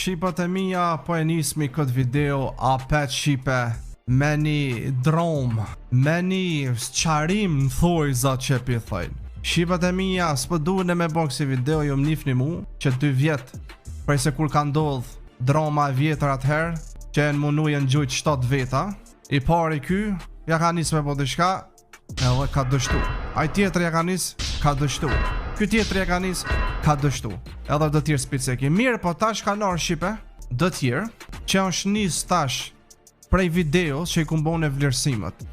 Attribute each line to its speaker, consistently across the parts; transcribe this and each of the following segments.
Speaker 1: Shqipët e mija, po e nismi këtë video apet Shqipe me një drom, me një sqarim në thoj za që pi thojnë. Shqipët e mija, s'pë duhen e me bo kësi video, ju më nifni mu që 2 vjet prej se kur ka ndodh drama e vjetër atëherë, që e në munu jenë gjujt 7 veta, i pari ky, ja ka nis me bo dishka, edhe ka dështu. Aj tjetër ja ka nis, ka dështu. Ky tjetër ja ka nis, ka dështu. Edhe dë tjerë spiceki. Mirë, po tash ka nërë Shqipe, dë tjerë, që është nis tash prej videos që i kumbon e vlerësimet.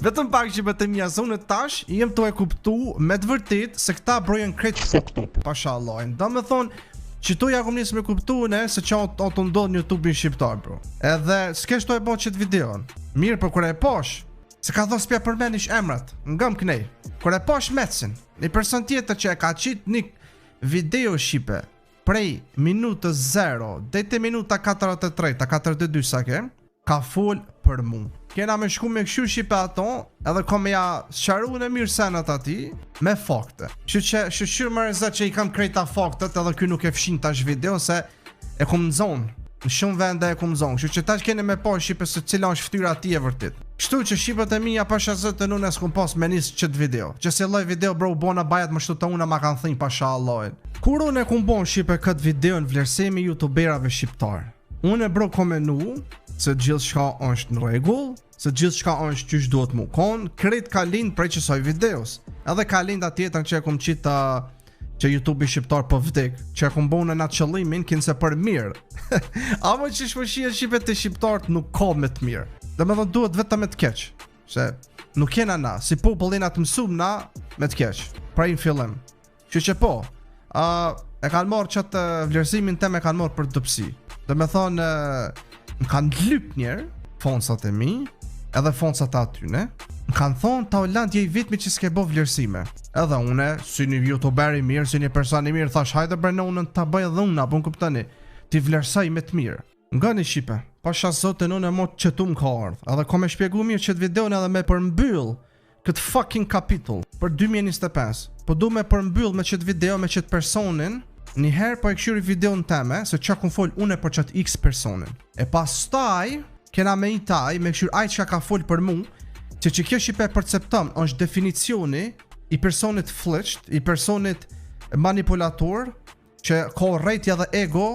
Speaker 1: Vetëm pak Shqipe të mija zonë tash, jem të e kuptu me të vërtit se këta brojen kretë fucked up. Pasha Allahin. Do me thonë, që tu ja kom nisë me kuptu se që o të ndodhë një YouTube-in shqiptar, bro. Edhe s'kesh të e bo qëtë videon. Mirë, për kër e posh, se ka thos pja përmenish emrat, ngëm kënej. Kër e posh Metsin, një person tjetër që e ka qitë një video Shqipe prej minutës 0 dhe të minuta 43, 42 sa ka full për mu. Kena me shku me këshu Shqipe ato, edhe ko me ja sharu në mirë senat ati, me fakte. Shqyr më rëzat që i kam krejta faktet, edhe kjo nuk e fshin tash video, se e kom në zonë. Në shumë vende e kom në zonë. Që tash kene me po Shqipe se cila është ftyra ati e vërtit. Kështu që Shqipët e mija pasha zëtë të nune s'kom pas me nisë qëtë video. Që se loj video bro bona bajat më shtu të una ma kanë thënë pasha Allahin. Kur unë e kom bon Shqipe këtë video në vlerësimi youtuberave shqiptar, unë e bro komenu se gjithë shka është në regull, se gjithë shka është qysh duhet mu konë, kret ka lind prej qësoj videos. Edhe ka lind atjetën që e kom qitë që YouTube i shqiptar për vdek, që e kom bonë në atë qëllimin, kinë se për mirë. Amo që shpëshia Shqipe të shqiptarët nuk ka me të mirë. Dhe me dhe duhet vetëm me të keq, se nuk jena na, si popullin atë mësum na me të keq, prej në fillim. Që po, e kanë marrë qëtë vlerësimin tem e kanë marrë për dëpsi. Dhe me thonë, më kanë lyp njerë, fonsat e mi, edhe fonsat atyne, më kanë thonë ta Oland je i vitmi që s'ke bo vlerësime. Edhe une, si një youtuber i mirë, si një person i mirë, thash hajde bre në unën ta bëj edhe una, po në kuptani, ti vlerësaj me të mirë. Nga një Shqipe, pasha zote në mo që tu më ka ardhë, edhe ko me shpjegu mirë qëtë videon edhe me përmbyll këtë fucking kapitull për 2025. Po du me përmbyll me qëtë video me qëtë personin, njëherë po e këshyri videon teme, se që kun fol une për qëtë x personin. E pas taj, kena me i taj, me këshyri aj që ka fol për mu, që kjo Shqipe percepton është definicioni i personit flëqt, i personit manipulator, që ka rejtja dhe ego